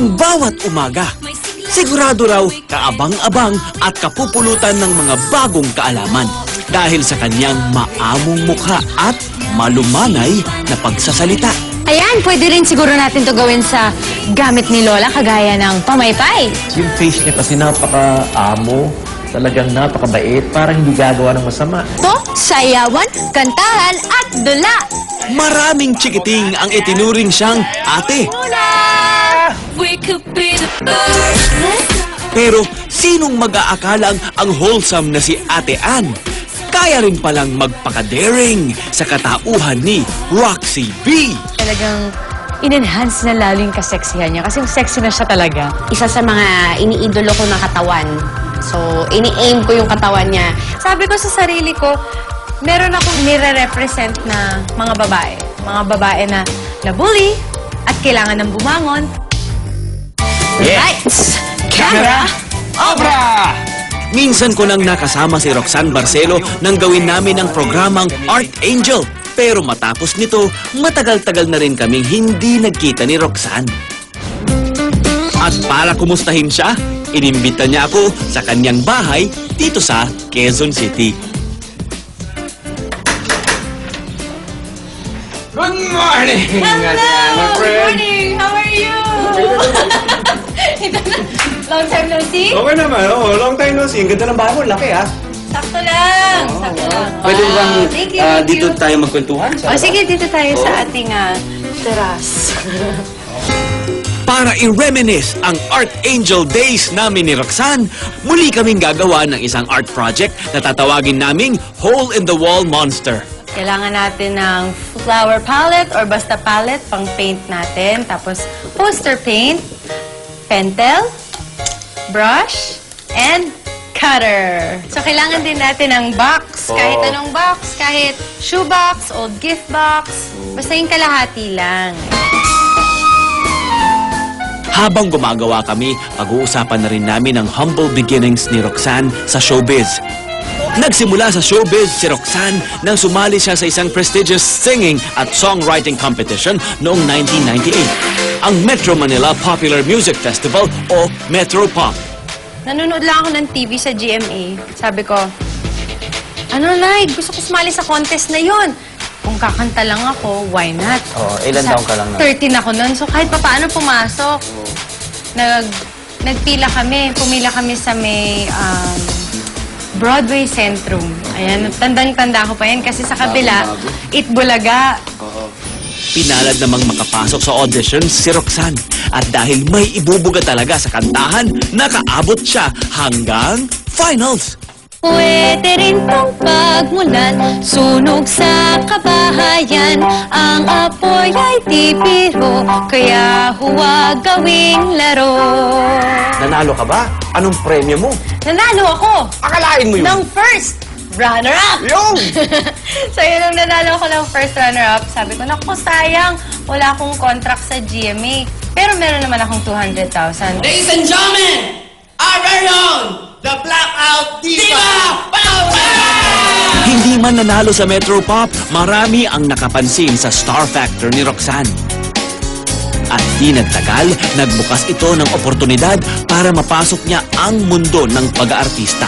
ng bawat umaga. Sigurado raw kaabang-abang at kapupulutan ng mga bagong kaalaman dahil sa kanyang maamong mukha at malumanay na pagsasalita. Ayan, pwede rin siguro natin to gawin sa gamit ni Lola, kagaya ng pamaypay. Yung face niya kasi napaka-amo, talagang napakabait, parang hindi gagawa ng masama. To, sayawan, kantahan at dula. Maraming chikiting ang itinuring siyang ate. Pero sinong mag-aakalang ang wholesome na si Ate Ann? Kaya rin palang magpaka-daring sa katauhan ni Roxy B. Talagang in-enhance na lalo yung kaseksihan niya kasi sexy na siya talaga. Isa sa mga iniidolo ko na katawan. So, ini-aim ko yung katawan niya. Sabi ko sa sarili ko, meron akong nire-represent na mga babae. Mga babae na nabully at kailangan ng bumangon. Yeah. Lights! Camera! Obra! Minsan ko nang nakasama si Roxanne Barcelo nang gawin namin ang programang Art Angel. Pero matapos nito, matagal-tagal na rin kaming hindi nagkita ni Roxanne. At para kumustahin siya, inimbita niya ako sa kanyang bahay dito sa Quezon City. Good morning! Hello! Good morning! How are you? Long time no see? Okay naman, long time no see. Ang ganda ng bahay mo, laki ha. Sakto lang! Sakto lang. Pwede bang Thank you, thank dito you. tayo magkwentuhan? O sige, dito tayo sa ating teras. Para i-reminisce ang Art Angel Days namin ni Roxanne, muli kaming gagawa ng isang art project na tatawagin naming Hole in the Wall Monster. Kailangan natin ng flower palette or basta palette pang paint natin. Tapos poster paint, pentel, brush, and cutter. So kailangan din natin ng box. Kahit anong box, kahit shoebox, old gift box. Basta yung kalahati lang. Habang gumagawa kami, pag-uusapan na rin namin ang humble beginnings ni Roxanne sa showbiz. Nagsimula sa showbiz si Roxanne nang sumali siya sa isang prestigious singing at songwriting competition noong 1998, ang Metro Manila Popular Music Festival o Metro Pop. Nanonood lang ako ng TV sa GMA. Sabi ko, ano like, gusto ko sumali sa contest na yon. Kung kakanta lang ako, why not? Ilan taong ka lang na? 13 ako nun. So kahit pa paano pumasok, nagpila kami. Pumila kami sa may Broadway Centrum. Ayan, tandang-tanda ko pa yan kasi sa kabila, Itbulaga. Pinalad namang makapasok sa auditions si Roxanne. At dahil may ibubuga talaga sa kantahan, nakaabot siya hanggang finals. Pwede rin tong pagmulan, sunog sa kabahayan. Ang apoy ay di biro, kaya huwag gawing laro. Nanalo ka ba? Anong premyo mo? Nanalo ako! Akalain mo yun! Ng first runner-up! Yung! So yun, nung nanalo ko ng first runner-up, sabi ko, naku, sayang, wala akong contract sa GMA. Pero meron naman akong 200,000. Ladies and gentlemen, our very own, the Blackout Diva! Hindi man nanalo sa Metro Pop, marami ang nakapansin sa star factor ni Roxanne. At di nagtagal, nagbukas ito ng oportunidad para mapasok niya ang mundo ng pag-aartista.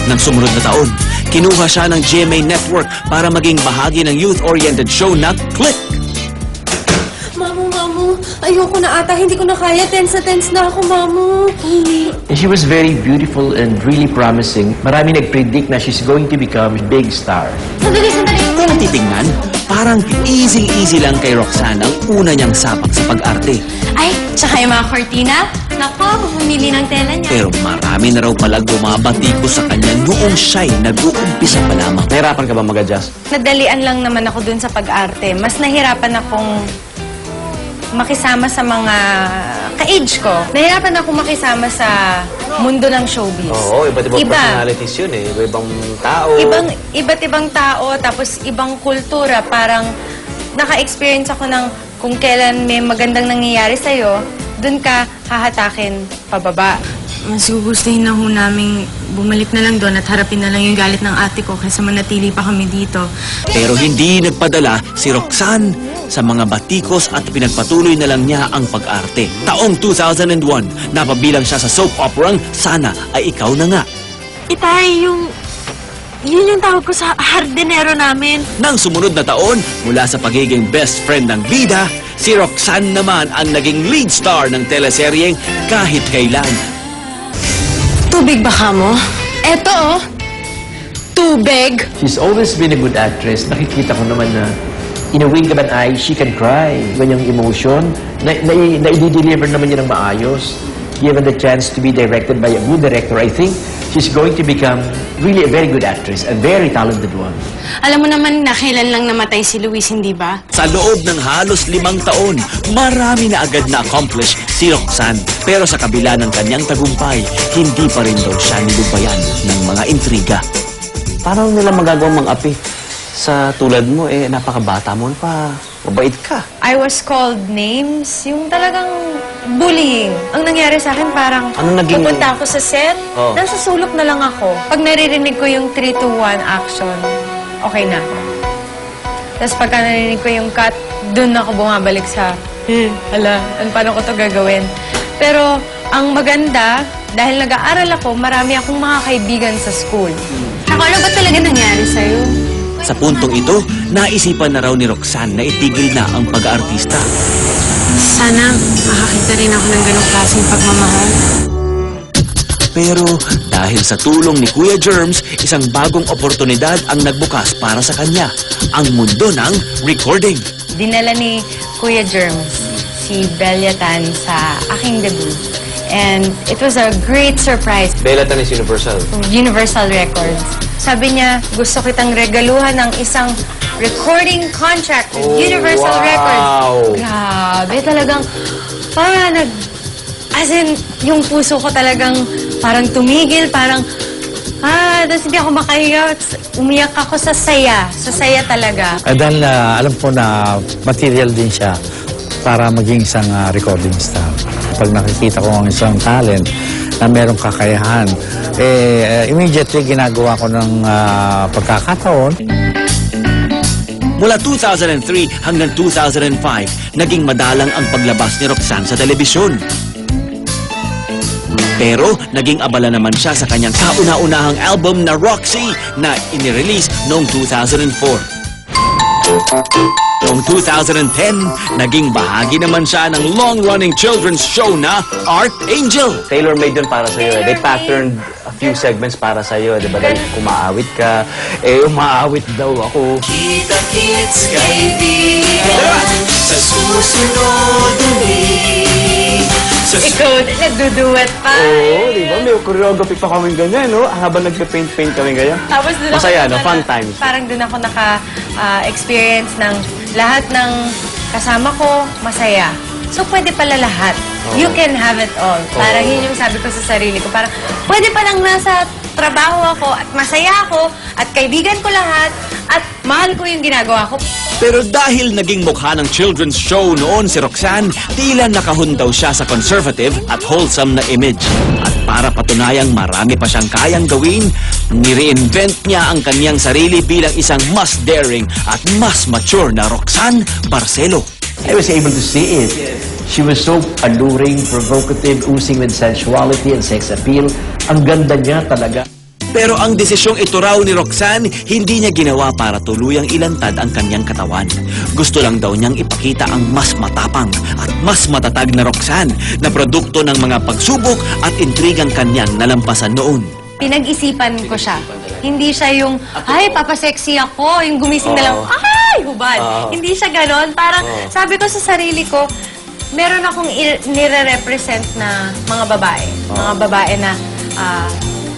Nang sumunod na taon, kinuha siya ng GMA Network para maging bahagi ng youth-oriented show na Click. Mamu, ayoko na ata, hindi ko na kaya, tense na ako, Mamu. She was very beautiful and really promising. Marami nag-predict na she's going to become a big star. Sandali. Kung titingnan, parang easy-easy lang kay Roxanne ang una niyang sapak sa pag-arte. Ay, tsaka yung mga cortina, nako, bumili ng tela niya. Pero marami na raw palang bumabatiko sa kanya noong siya'y nag-uumpisa pa lamang. Nahirapan ka ba mag-adjust? Nadalian lang naman ako dun sa pag-arte. Mas nahirapan akong makisama sa mga ka-age ko. Nahirapan ako makisama sa mundo ng showbiz. Oo, iba't ibang personalities yun eh. Iba-ibang tao. Iba't ibang tao, tapos ibang kultura. Parang naka-experience ako ng kung kailan may magandang nangyayari sa'yo, dun ka hahatakin pababa. mas gugustuhin na ho namin bumalik na lang doon at harapin na lang yung galit ng ate ko kaysa manatili pa kami dito. Pero hindi nagpadala si Roxanne sa mga batikos at pinagpatuloy na lang niya ang pag-arte. Taong 2001, napabilang siya sa soap operang Sana Ay Ikaw Na Nga. Itay, yun yung tawag ko sa hardinero namin. Nang sumunod na taon, mula sa pagiging best friend ng bida, si Roxanne naman ang naging lead star ng teleseryeng Kahit Kailan. Tubig ba ka mo? Eto, oh. Tubig. She's always been a good actress. Nakikita ko naman na in a wink of an eye, she can cry. Ganyang emotion, na-deliver naman niya ng maayos. Given the chance to be directed by a good director, I think she's going to become really a very good actress, a very talented one. Alam mo naman na kailan lang namatay si Luis, hindi ba? Sa loob ng halos 5 taon, marami na agad na-accomplish si Roxanne. Pero sa kabila ng kanyang tagumpay, hindi pa rin daw siya nilubayan ng mga intriga. Paano nila magagawang mang-api? Sa tulad mo, napakabata mo pa. Mabait ka. I was called names, yung talagang bullying. Ang nangyari sa akin, parang Ano naging- pupunta ako sa set, Oh. nasa sulok na lang ako. Pag naririnig ko yung 3, 2, 1 action, okay na. Tapos pagka narinig ko yung cut, dun ako bumabalik sa, paano ko to gagawin? Pero ang maganda, dahil nag-aaral ako, marami akong mga kaibigan sa school. Ako, ano ba talaga nangyari sa'yo? Sa puntong ito, naisipan na raw ni Roxanne na itigil na ang pag-aartista. Sana makakita rin ako ng ganong klaseng pagmamahal. Pero dahil sa tulong ni Kuya Germs, isang bagong oportunidad ang nagbukas para sa kanya. Ang mundo ng recording. Dinala ni Kuya Germs si Belia Tan sa aking debut. And it was a great surprise. Bella Tan is Universal. Universal Records. Sabi niya, gusto kitang regaluhan ng isang recording contract with Universal wow. Records. Grabe, talagang parang as in, yung puso ko talagang parang tumigil, parang tapos hindi ako makahiga. Umiyak ako sa saya talaga. Dahil alam ko na material din siya para maging isang recording star. Pag nakikita ko ang isang talent na merong kakayahan, immediately ginagawa ko ng pagkakataon. Mula 2003 hanggang 2005, naging madalang ang paglabas ni Roxanne sa telebisyon. Pero naging abala naman siya sa kanyang kauna-unahang album na Roxy na inirelease noong 2004. Noong 2010, naging bahagi naman siya ng long-running children's show na Art Angel. Tailor-made yun para sa'yo. They patterned a few segments para sa'yo. Diba? Dahil kumaawit ka, umaawit daw ako. Kita-kits kaibigan sa susunod ulit. Ikaw, nagduduet pa. Oo, di ba? May choreography pa kami ganyan, no? Habang nagpa-paint-paint kami ganyan. Tapos doon Masaya, ako no? Fun times. Parang doon ako naka-experience ng lahat ng kasama ko, masaya. So, pwede pala lahat. You can have it all. Parang yun yung sabi ko sa sarili ko. Parang, pwede palang nasa trabaho ako at masaya ako at kaibigan ko lahat at mahal ko yung ginagawa ko. Pero dahil naging mukha ng children's show noon si Roxanne, tila nakahundaw siya sa conservative at wholesome na image. At para patunayang marami pa siyang kayang gawin, nireinvent niya ang kanyang sarili bilang isang mas daring at mas mature na Roxanne Barcelo. I was able to see it. She was so alluring, provocative, oozing with sensuality and sex appeal. Ang ganda niya talaga. Pero ang desisyong ito raw ni Roxanne, hindi niya ginawa para tuluyang ilantad ang kanyang katawan. Gusto lang daw niyang ipakita ang mas matapang at mas matatag na Roxanne na produkto ng mga pagsubok at intrigang kanyang nalampasan noon. Pinag-isipan ko siya. Hindi siya yung, ay, papasexy ako. Yung gumising na lang, ay, hubad. Hindi siya ganon. Parang, sabi ko sa sarili ko, meron akong nire-represent na mga babae. Mga babae na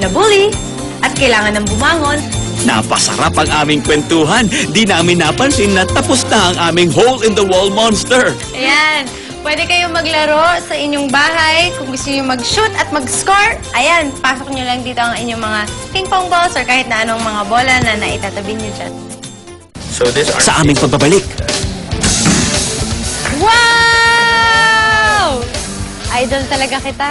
na-bully at kailangan ng bumangon. Napasarap ang aming kwentuhan. Di namin napansin na tapos na ang aming hole-in-the-wall monster. Ayan. Pwede kayong maglaro sa inyong bahay. Kung gusto niyo mag-shoot at mag-score, ayan, pasok niyo lang dito ang inyong mga ping-pong balls or kahit na anong mga bola na naitatabi niyo dyan. Sa aming pagbabalik, Wow! Idol talaga kita.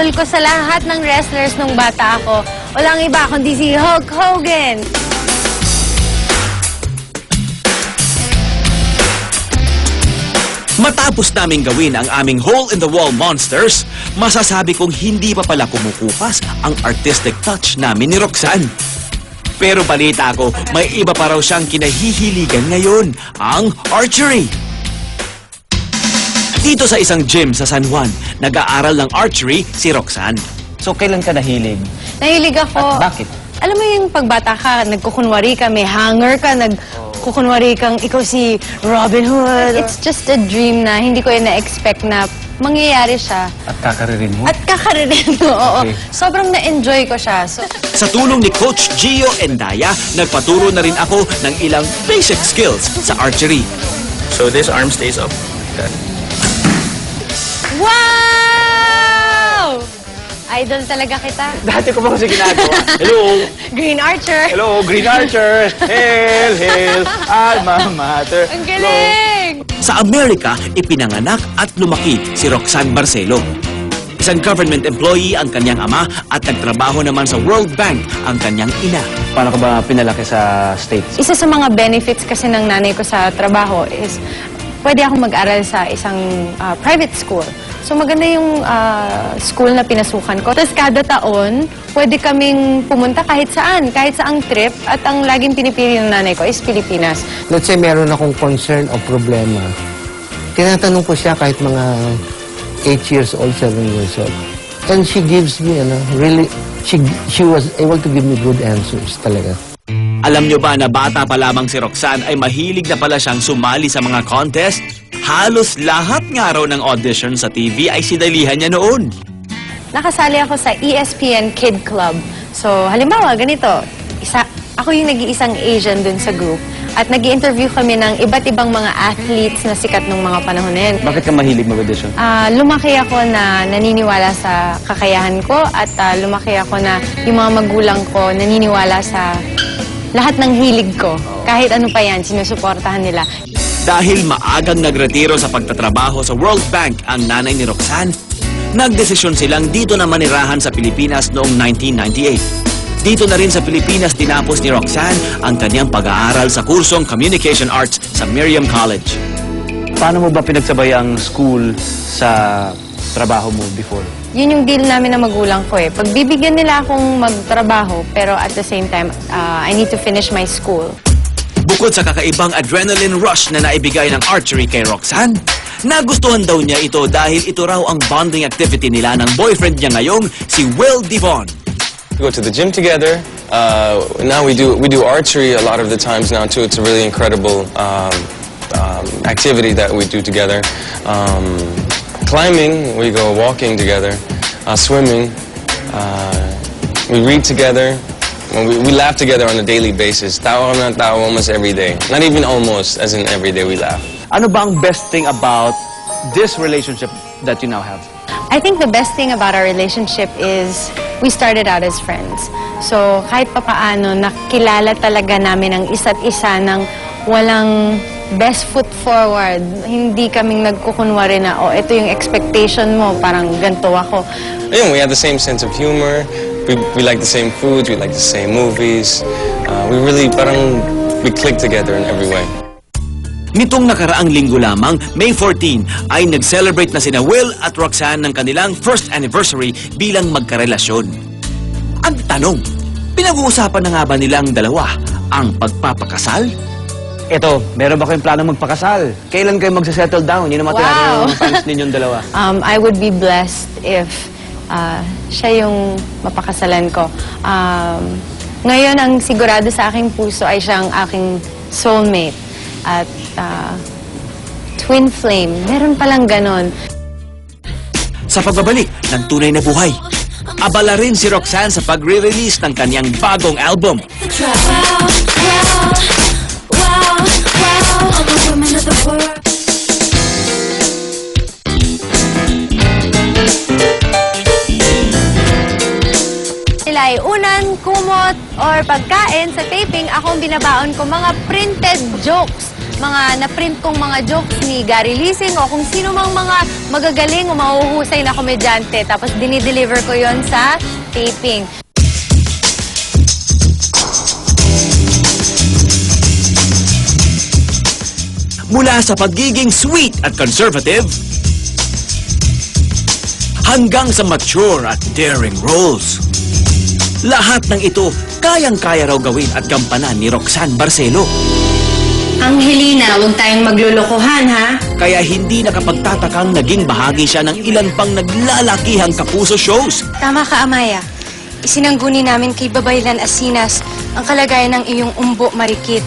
idol ko sa lahat ng wrestlers nung bata ako. Walang iba kundi si Hulk Hogan. Matapos naming gawin ang aming hole-in-the-wall monsters, masasabi kong hindi pa pala kumukupas ang artistic touch namin ni Roxanne. Pero balita ko, may iba pa raw siyang kinahihiligan ngayon, ang archery. Dito sa isang gym sa San Juan, nag-aaral ng archery si Roxanne. So, kailan ka nahilig? Nahilig ako. At bakit? Alam mo yung pagbata ka, nagkukunwari ka, may hanger ka, nagkukunwari kang ikaw si Robin Hood. It's just a dream na hindi ko yun na-expect na mangyayari siya. At kakaririn mo? At kakaririn mo, oo. Okay. Sobrang na-enjoy ko siya. So, Sa tulong ni Coach Gio Endaya, nagpaturo na rin ako ng ilang basic skills sa archery. So, this arm stays up. wow! Idol talaga kita. Dati ko ba kasi ginagawa? Hello! Green Archer. Hello, Green Archer! Hail, hail, alma mater. Ang galing! Sa Amerika, ipinanganak at lumaki si Roxanne Barcelo. Isang government employee ang kanyang ama at nagtrabaho naman sa World Bank ang kanyang ina. Paano ka ba pinalaki sa States? Isa sa mga benefits kasi ng nanay ko sa trabaho is pwede akong mag-aral sa isang private school. So maganda yung school na pinasukan ko. Tapos kada taon, pwede kaming pumunta kahit saang trip. At ang laging pinipili ng nanay ko is Pilipinas. Let's say meron akong concern o problema. Tinatanong ko siya kahit mga 8 years old, 7 years old. And she gives me, really, she was able to give me good answers talaga. Alam nyo ba na bata pa lamang si Roxanne ay mahilig na pala siyang sumali sa mga contest? Halos lahat nga raw ng audition sa TV ay sinalihan niya noon. Nakasali ako sa ESPN Kid Club. So, halimbawa, ganito. Ako yung nag-iisang Asian dun sa group. At nag-i-interview kami ng iba't ibang mga athletes na sikat nung mga panahon na yun. Bakit ka mahilig mag-audition? Lumaki ako na naniniwala sa kakayahan ko at lumaki ako na yung mga magulang ko naniniwala sa lahat ng hilig ko. Kahit ano pa yan, sinusuportahan nila. Dahil maagang nagretiro sa pagtatrabaho sa World Bank ang nanay ni Roxanne, nagdesisyon silang dito na manirahan sa Pilipinas noong 1998. Dito na rin sa Pilipinas tinapos ni Roxanne ang kanyang pag-aaral sa kursong Communication Arts sa Miriam College. Paano mo ba pinagsabay ang school sa trabaho mo before? Yun yung deal namin ng magulang ko eh. Pagbibigyan nila akong magtrabaho, pero at the same time, I need to finish my school. Bukod sa kakaibang adrenaline rush na naibigay ng archery kay Roxanne, nagustuhan daw niya ito dahil ito raw ang bonding activity nila ng boyfriend niya ngayong si Will Devon. We go to the gym together. Now we do archery a lot of the times now too. It's a really incredible activity that we do together. Climbing, we go walking together. Swimming, we read together. We laugh together on a daily basis. Tawa kami ng tawa almost every day. Not even almost, as in every day we laugh. Ano ba ang best thing about this relationship that you now have? I think the best thing about our relationship is we started out as friends. So kahit papaano, nakilala talaga namin ang isa't isa ng walang best foot forward. Hindi kaming nagkukunwari na, oh, ito yung expectation mo, parang ganito ako. Ayun, we have the same sense of humor. We like the same foods, we like the same movies. We click together in every way. Nitong nakaraang linggo lamang, May 14, ay nag-celebrate na sina Will at Roxanne ng kanilang first anniversary bilang magkarelasyon. Ang tanong, pinag-uusapan na nga ba nilang dalawa ang pagpapakasal? Ito, meron ba kayong plano magpakasal? Kailan kayo magsasettle down? Yun ang mga tinatanong ng fans ninyong dalawa. I would be blessed if siya yung mapakasalan ko. Ngayon, ang sigurado sa aking puso ay siyang aking soulmate. At twin flame, meron palang ganon. Sa pagbabalik ng tunay na buhay, abala rin si Roxanne sa pagre-release ng kanyang bagong album. Sila ay unan, kumot, or pagkain sa taping, akong binabaon ko mga printed jokes mga na-print kong mga jokes ni Gary Lising o kung sino mang mga magagaling o mahuhusay na komedyante. Tapos dinideliver ko yon sa taping. Mula sa pagiging sweet at conservative, hanggang sa mature at daring roles. Lahat ng ito, kayang-kaya raw gawin at gampanan ni Roxanne Barcelo. Angelina, huwag tayong maglulukuhan, ha? Kaya hindi nakapagtatakang naging bahagi siya ng ilan pang naglalakihang kapuso shows. Tama ka, Amaya. Isinangguni namin kay Babaylan Asinas ang kalagayan ng iyong umbo marikit.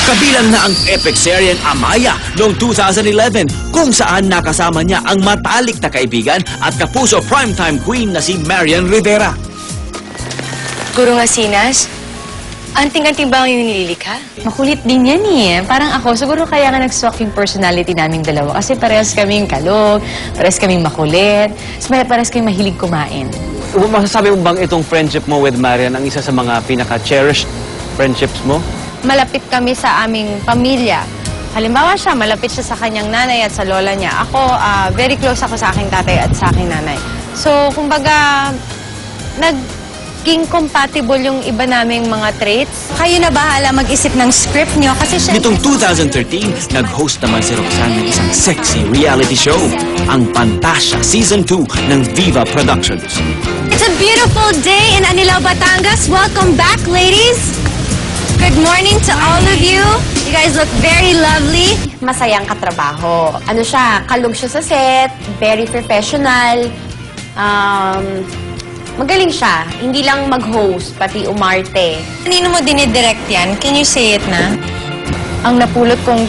Kabilang na ang epic seryeng Amaya noong 2011 kung saan nakasama niya ang matalik na kaibigan at kapuso primetime queen na si Marian Rivera. Gurong Asinas, anting-anting ba ang iyong nililikha? Makulit din yan eh. Parang ako, siguro kaya nga nag-swak yung personality naming dalawa. Kasi parehas kaming kalog, parehas kaming makulit, parehas kaming mahilig kumain. Masasabi mo bang itong friendship mo with Marian ang isa sa mga pinaka-cherished friendships mo? Malapit kami sa aming pamilya. Halimbawa siya, malapit siya sa kanyang nanay at sa lola niya. Ako, very close ako sa aking tatay at sa aking nanay. So, kumbaga, naging compatible yung iba naming mga traits. Kayo na bahala mag-isip ng script niyo kasi siya... Nitong 2013, nag-host naman si Roxanne ng isang sexy reality show, ang Pantasya Season 2 ng Viva Productions. It's a beautiful day in Anilao, Batangas. Welcome back, ladies! Good morning to all of you. You guys look very lovely. Masayang katrabaho. Ano siya, kalog siya sa set, very professional. Magaling siya. Hindi lang mag-host, pati umarte. Kanino mo dinidirect yan? Can you say it na? Ang napulot kong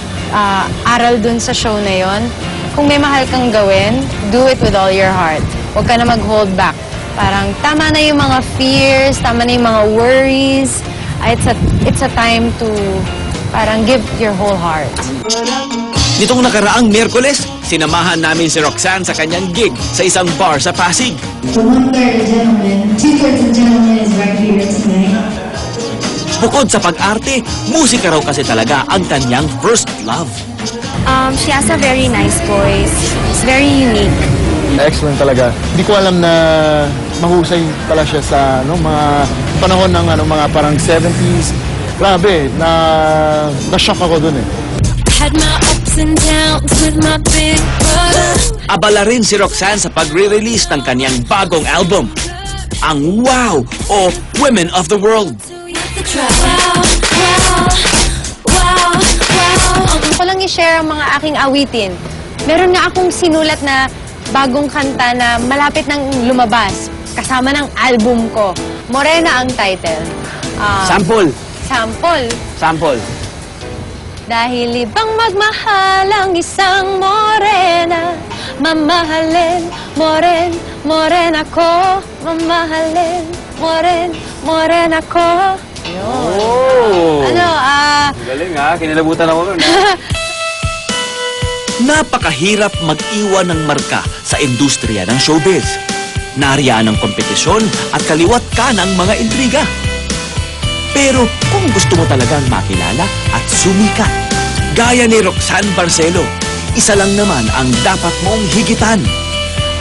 aral dun sa show na yon, kung may mahal kang gawin, do it with all your heart. Huwag ka na mag-hold back. Parang tama na yung mga fears, tama na yung mga worries. It's a time to parang give your whole heart. Nitong nakaraang Miyerkules, sinamahan namin si Roxanne sa kanyang gig sa isang bar sa Pasig. The 1/3 gentleman, 2/3 gentleman is right here tonight. Bukod sa pag-arte, musika raw kasi talaga ang kanyang first love. She has a very nice voice. It's very unique. Excellent talaga. Hindi ko alam na mahusay pala siya sa mga panahon ng mga parang 70s. Grabe, na-shock ako dun eh. Had my ups and downs with my big brother. Abala rin si Roxanne sa pagre-release ng kanyang bagong album, ang Wow o Women of the World. Ako lang i-share ang mga aking awitin. Meron nga akong sinulat na bagong kanta na malapit nang lumabas. Kasama ng album ko. Morena ang title. Sample. Sample. Dahil ibang magmahal ang isang morena, mamahalin, moren ako, mamahalin, moren ako. Yun. Oh! Ano, Galing ha, kinilabutan ako nun. Napakahirap mag-iwan ng marka sa industriya ng showbiz. Nariyaan ang kompetisyon at kaliwat kanang mga intriga. Pero kung gusto mo talagang makilala at sumikat, gaya ni Roxanne Barcelo, isa lang naman ang dapat mong higitan,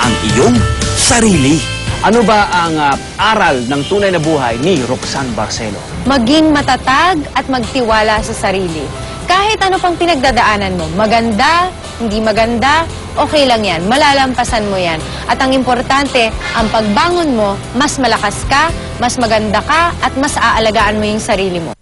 ang iyong sarili. Ano ba ang aral ng tunay na buhay ni Roxanne Barcelo? maging matatag at magtiwala sa sarili. Kahit ano pang pinagdadaanan mo, maganda, hindi maganda, okay lang yan. Malalampasan mo yan. At ang importante, ang pagbangon mo, mas malakas ka, mas maganda ka, at mas aalagaan mo yung sarili mo.